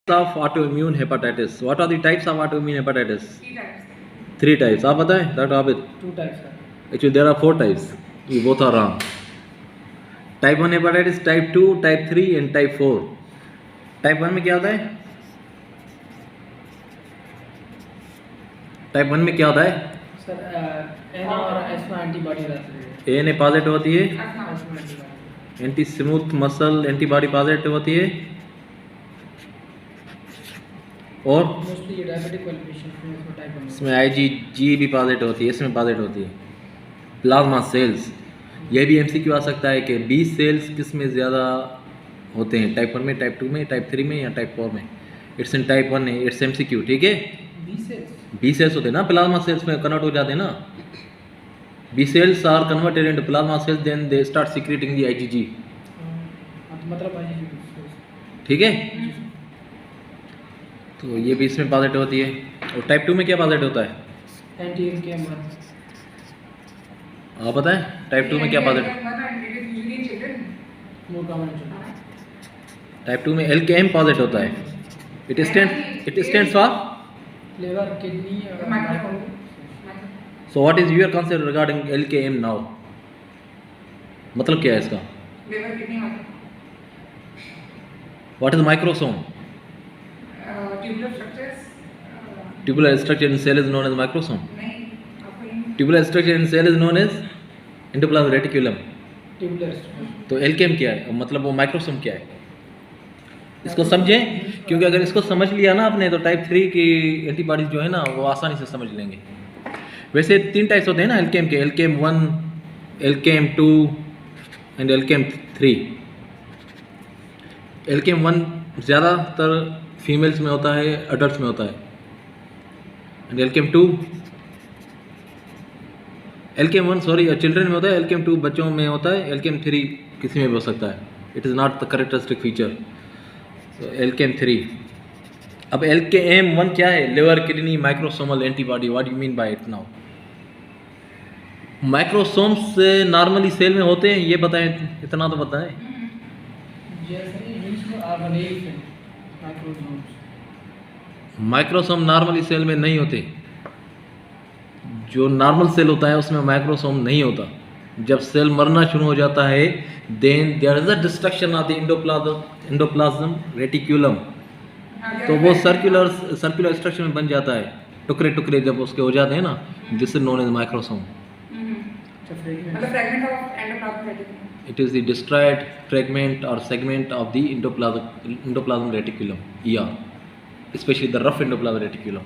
of autoimmune hepatitis. What are the types of autoimmune hepatitis? 3 types. 3 types. आप बताएं, Dr. Abid? 2 types, sir. Actually, there are 4 types. You both are wrong. Type 1 hepatitis, type 2, type 3 and type 4. Type 1 में क्या होता है? Type 1 में क्या होता है? सर एन और एस में एंटीबॉडी रहती है। ए ने पॉजिटिव होती है, Asthma. एस में antibody. Anti smooth muscle antibody positive होती है, और मोस्टली डायबिटिक वाले पेशेंट में इसमें टाइप 1 इसमें IgG भी पॉजिटिव होती है, इसमें पॉजिटिव होती है। प्लाज्मा सेल्स, यह भी MCQ आ सकता है कि B सेल्स किस में ज़्यादा होते हैं, टाइप 1 में, टाइप 2 में, टाइप 3 में या टाइप 4 में। इट्स इन टाइप 1 है, इट्स MCQ, ठीक है। बी सेल्स B सेल्स होते हैं ना, प्लाज्मा सेल्स में कन्वर्ट हो जाते हैं ना। B cells are converted into plasma cells, then they start secreting the IgG, मतलब आई ठीक है। तो ये भी इसमें पॉजिटिव होती है। और टाइप 2 में क्या पॉजिटिव होता है, एंटी एन के एम आप बताएं, टाइप 2 में क्या positive? Usually in children. More common type 2 में LKM पॉजिटिव होता है। It stands for, liver kidney Microphone. So what is your concept regarding LKM now, मतलब क्या है इसका? Liver, kidney, muscle. What is microsome? Tubular structures. Tubular structure in cell is known as microsome. नहीं, आपको ये tubular structure in cell is known as endoplasmic reticulum. Tubular तो LKM क्या है, मतलब वो माइक्रोसोम क्या है, इसको समझें, क्योंकि अगर इसको समझ लिया ना आपने तो टाइप 3 की एंटीबॉडीज जो है ना वो आसानी से समझ लेंगे। वैसे 3 टाइप्स होते हैं ना LKM के, LKM 1, LKM 2 and LKM 3। LKM 1 ज़्यादातर फीमेल्स में होता है, अडल्ट में होता है। एंड LKM 1 सॉरी चिल्ड्रन में होता है, LKM 2 बच्चों में होता है, LKM 3 किसी में भी हो सकता है। It is not the characteristic feature. So, LKM 3। अब LKM 1 क्या है? Liver kidney microsomal antibody. What you mean by it now? Microsomes normally cell में होते हैं, ये बताएं, इतना तो बताएं। जैसे यूज को organelle microsomes microsome normally cell में नहीं होते। जो नॉर्मल सेल होता है उसमें माइक्रोसोम नहीं होता। जब सेल मरना शुरू हो जाता है then there is a destruction of the endoplasm reticulum. तो वो सर्कुलर स्ट्रक्चर में बन जाता है, टुकड़े टुकड़े जब उसके हो जाते हैं ना, this is known as microsome. मतलब fragment of endoplasmic reticulum. It is the destroyed fragment or segment of the endoplasmic reticulum, ER, especially the rough endoplasmic reticulum.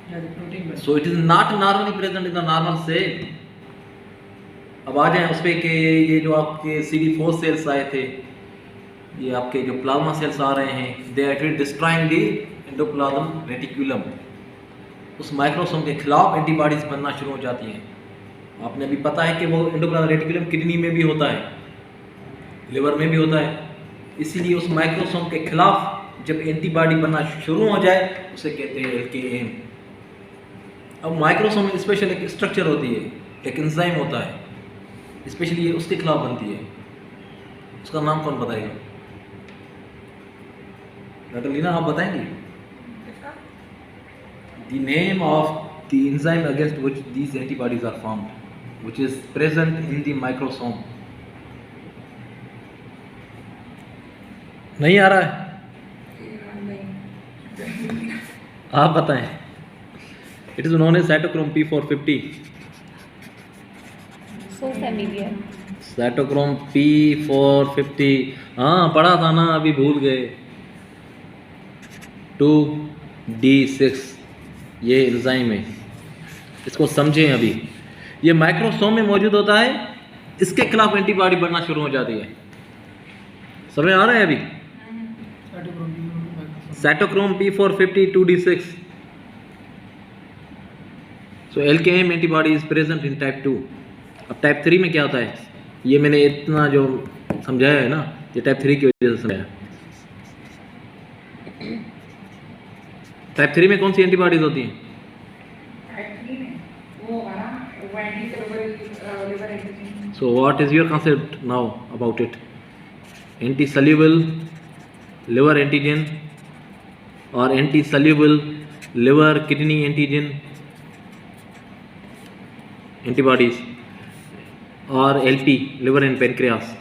Protein बस So it is not normally present in the normal cell. अब आ जाएं उस पर कि ये जो आपके CD4 sales आए थे, ये आपके जो प्लाज्मा सेल्स आ रहे हैं, they are destroying the endoplasmic reticulum. उस माइक्रोसोम के खिलाफ एंटीबॉडीज बनना शुरू हो जाती हैं। आपने अभी पता है कि वो एंडोप्लाज्मिक रेटिकुलम किडनी में भी होता है, लिवर में भी होता है। इसीलिए उस माइक्रोसोम के खिलाफ जब एंटीबॉडी बनना शुरू हो जाए उसे कहते हैं LKM। अब माइक्रोसोम में स्पेशल एक स्ट्रक्चर होती है, एक एंजाइम होता है, स्पेशली ये उसके खिलाफ बनती है। उसका नाम कौन बताएगा? डॉक्टर लीना आप बताएंगे? The name of the enzyme against which these antibodies are formed, which is present in the microsome. नहीं आ रहा है? नहीं. आप बताएं। It is known as cytochrome P450. So familiar. Cytochrome P450, हाँ पढ़ा था ना, अभी भूल गए। 2D6 ये एंजाइम है, इसको समझें। अभी ये माइक्रोसोम में मौजूद होता है, इसके खिलाफ एंटीबॉडी बनना शुरू हो जाती है। समझ आ रहा है अभी? Cytochrome P450 2D6। So LKM antibody is present in type 2। अब टाइप 3 में क्या होता है, ये मैंने इतना जो समझाया है ना, ये टाइप 3 की वजह से समझाया। टाइप 3 में कौन सी एंटीबॉडीज होती हैं? Type 3 में वो हमारा वो anti-cellular liver antigen. So what is your concept now about it? Anti-soluble liver antigen और anti soluble liver kidney antigen antibodies और एलपी लिवर एंड पेनक्रियास।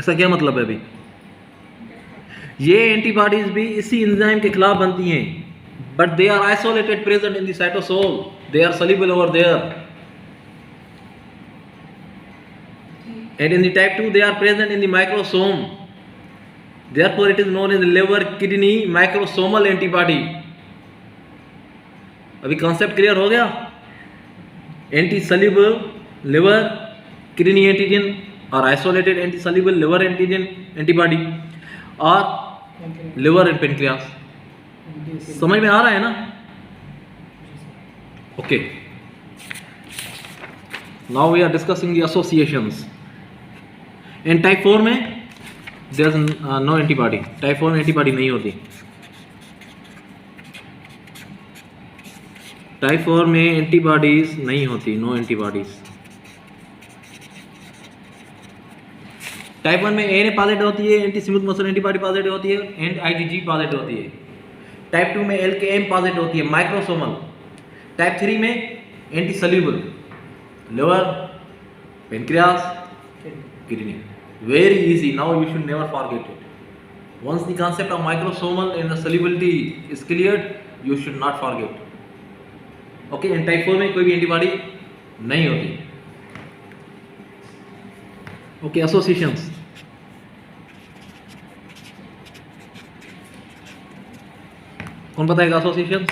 इसका क्या मतलब है अभी? ये एंटीबॉडीज भी इसी एंजाइम के खिलाफ बनती हैं, but they are isolated present in the cytosol, they are soluble over there, and in the type 2 they are present in the microsome, therefore it is known as liver kidney microsomal antibody। अभी concept clear हो गया? Anti soluble liver kidney antigen और isolated anti soluble liver antigen antibody और liver and pancreas. समझ में आ रहा है ना? Okay, now we are discussing the associations. In type 4 में there is no antibody, type 4 में एंटीबॉडी नहीं होती। टाइप 4 में एंटीबॉडीज नहीं होती, नो एंटीबॉडीज। टाइप 1 में ए पॉजिटिव होती है, anti smooth muscle antibody positive होती है, एंड आईजीजी पॉजिटिव होती है। टाइप 2 में एलकेएम पॉजिटिव होती है, माइक्रोसोमल। टाइप 3 में anti soluble liver pancreas kidney. Very easy, now you should never forget it. Once the concept of microsomal and the solubility is cleared, you should not forget। Okay, and type 4 में कोई भी antibody नहीं होती। Okay, associations. कौन बताएगा associations?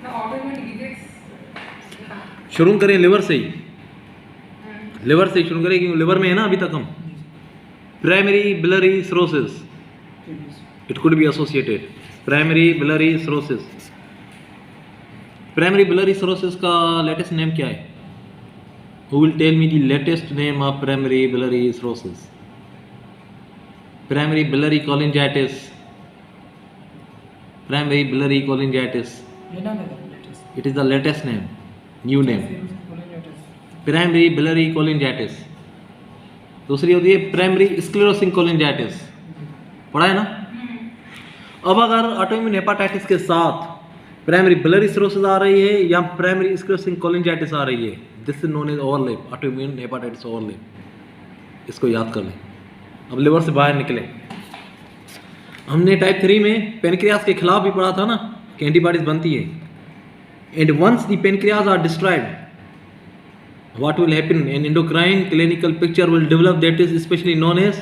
The autoimmune disease, शुरू करें liver से ही, लिवर से शुरू करें क्योंकि लिवर में है ना अभी तक हम। Primary biliary cirrhosis, it could be associated. Primary biliary cirrhosis, primary biliary cirrhosis का लेटेस्ट नेम क्या है? Who will tell me the latest name of primary biliary cirrhosis? Primary biliary cholangitis, primary biliary cholangitis, it is the latest name, new name, primary biliary cholangitis। दूसरी होती है primary sclerosing कोलिंजाइटिस, पढ़ा है ना? अब अगर ऑटोइम्यून हेपाटाइटिस के साथ प्राइमरी बिलियरी सिरोसिस आ रही है या प्राइमरी स्क्लेरोसिंग कोलिंजाइटिस आ रही है, this is known as overlap, autoimmune hepatitis overlap. इसको याद कर लें। अब लिवर से बाहर निकले, हमने टाइप 3 में पेनक्रियास के खिलाफ भी पढ़ा था ना कि एंटीबॉडीज बनती है। And once the pancreas are destroyed, what will happen? An endocrine clinical picture will develop that is especially known as,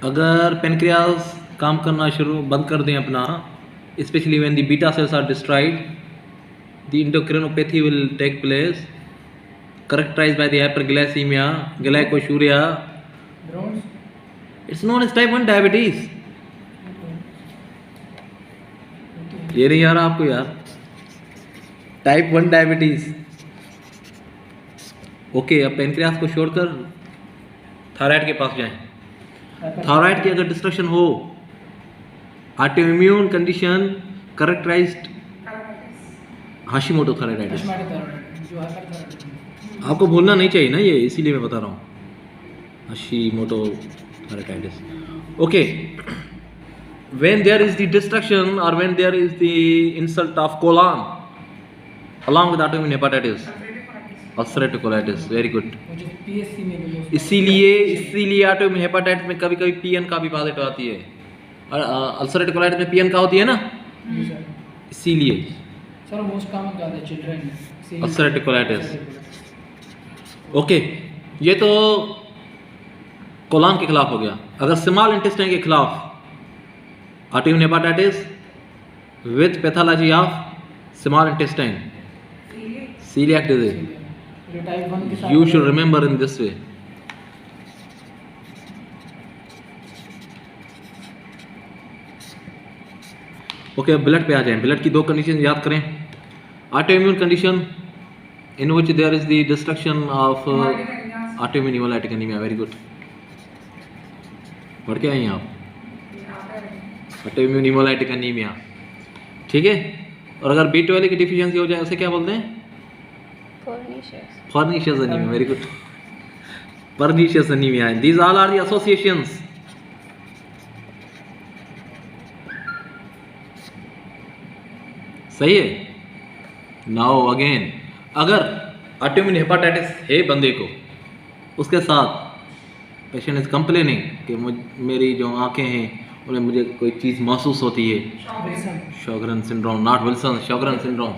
अगर पेनक्रियास काम करना शुरू बंद कर दें अपना, especially when the beta cells are destroyed, the endocrinopathy will take place, characterized by the hyperglycemia, glycosuria, it's known as type 1 diabetes। ये नहीं आ रहा आपको यार? Type 1 diabetes. ओके, अब पेनक्रियास को छोड़कर थायराइड के पास जाएं। थायराइड की अगर डिस्ट्रक्शन हो, autoimmune condition characterized Hashimoto thyroiditis. आपको भूलना नहीं चाहिए ना ये, इसीलिए मैं बता रहा हूँ, Hashimoto thyroiditis. Okay, when there is the destruction or when there is the insult of colon along with autoimmune hepatitis, ulcerative colitis, very good। इसीलिए ऑटोइम्यून हेपाटाइटिस में कभी कभी पीएन का भी पॉजिटिव आती है, और अल्सरेटिव कोलाइटिस में पीएन का होती है ना, इसीलिए सर मोस्ट कॉमन क्या है चिल्ड्रन अल्सरेटिव कोलाइटिस। ओके, ये तो कोलन के खिलाफ हो गया। अगर स्मॉल इंटेस्टाइन के खिलाफ autoimmune hepatitis with pathology of small intestine, celiac disease, type 1 के साथ you should remember in this way। Okay, अब ब्लड पे आ जाएं। ब्लड की दो कंडीशन याद करें। Autoimmune condition in which there is the destruction of autoimmune haemolytic anaemia, very good, पढ़ के आइए आप, ऑटोइम्यून हेमोलाइटिक एनीमिया, ठीक है। और अगर B12 की डिफिशियंसी हो जाए उसे क्या बोलते हैं? Pernicious anemia, very good, pernicious anemia। These all are the associations सही है। नाउ अगेन, अगर ऑटोइम्यून हेपाटाइटिस है बंदे को, उसके साथ पेशेंट इज कंप्लेनिंग कि मेरी जो आंखें हैं उन्हें मुझे कोई चीज़ महसूस होती है, Wilson. Sjogren syndrome, not Wilson, Sjogren syndrome,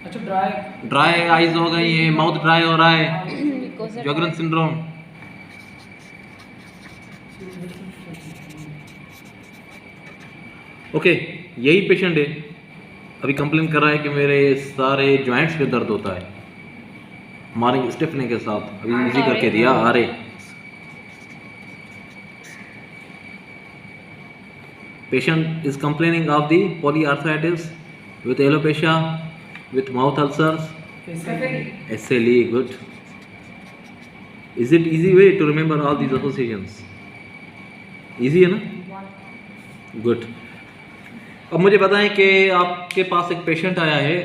अच्छा ड्राई। ड्राई आइज हो गई है, माउथ ड्राई हो रहा है, शॉगरेन सिंड्रोम। ओके, यही पेशेंट है, अभी कंप्लेन कर रहा है कि मेरे सारे जॉइंट्स पे दर्द होता है, हमारे स्टिफनिंग के साथ। अभी इजी करके दिया, आ रहे। Patient is complaining of the polyarthritis with alopecia, with mouth ulcers, SLE. Good. Is it easy way to remember all these associations? Easy है ना? Good. अब मुझे बताएं कि आपके पास एक पेशेंट आया है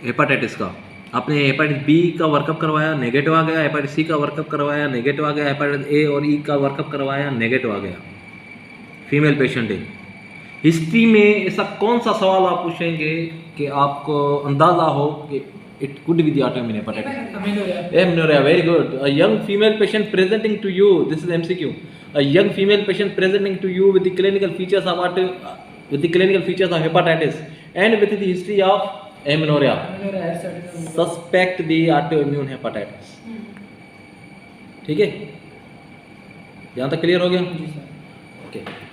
हेपाटाइटिस का, आपने हेपाटाइटिस बी का वर्कअप करवाया, नेगेटिव आ गया, हेपाटाइटिस सी का वर्कअप करवाया, नेगेटिव आ गया, हेपाटाइटिस ए और ई का वर्कअप करवाया, नेगेटिव आ गया। फीमेल पेशेंट है। हिस्ट्री में ऐसा कौन सा सवाल आप पूछेंगे कि आपको अंदाजा हो कि it could be the autoimmune hepatitis? Amenorrhea, very good. A young female patient presenting to you, this is MCQ. A young female patient presenting to you with the clinical features of hepatitis and with the history of amenorrhea. Suspect the autoimmune hepatitis. ठीक है, यहाँ तक clear हो गया? जी sir. Okay.